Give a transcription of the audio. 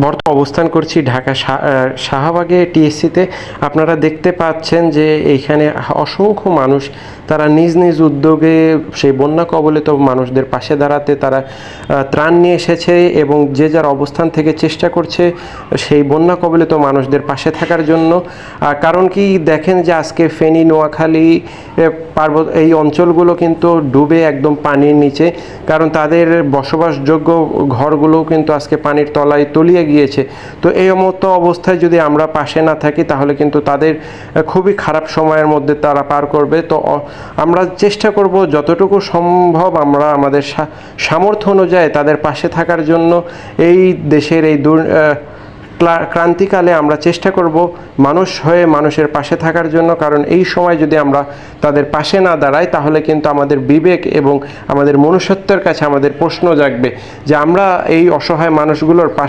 বর্তমানে অবস্থান করছি ঢাকা শাহবাগে টিএসসিতে। আপনারা দেখতে পাচ্ছেন যে এইখানে অসংখ্য মানুষ তারা নিজ নিজ উদ্যোগে সেই বন্যা কবলিত মানুষদের পাশে দাঁড়াতে তারা ত্রাণ নিয়ে এসেছে এবং যে যার অবস্থান থেকে চেষ্টা করছে সেই বন্যা কবলিত মানুষদের পাশে থাকার জন্য। কারণ কি দেখেন যে আজকে ফেনী, নোয়াখালী পার্বত্য এই অঞ্চলগুলো কিন্তু ডুবে একদম পানির নিচে, কারণ তাদের বসবাসযোগ্য ঘরগুলোও কিন্তু আজকে পানির তলায় তলিয়ে গিয়েছে। তো এই মতো অবস্থায় যদি আমরা পাশে না থাকি তাহলে কিন্তু তাদের খুবই খারাপ সময়ের মধ্যে তারা পার করবে। তো আমরা চেষ্টা করব যতটুকু সম্ভব আমরা আমাদের সামর্থ্য অনুযায়ী তাদের পাশে থাকার জন্য। এই দেশের এই ক্রান্তিকালে আমরা চেষ্টা করব মানুষ হয়ে মানুষের পাশে থাকার জন্য, কারণ এই সময় যদি আমরা তাদের পাশে না দাঁড়াই তাহলে কিন্তু আমাদের বিবেক এবং আমাদের মনুষ্যত্বের কাছে আমাদের প্রশ্ন জাগবে যে আমরা এই অসহায় মানুষগুলোর পাশে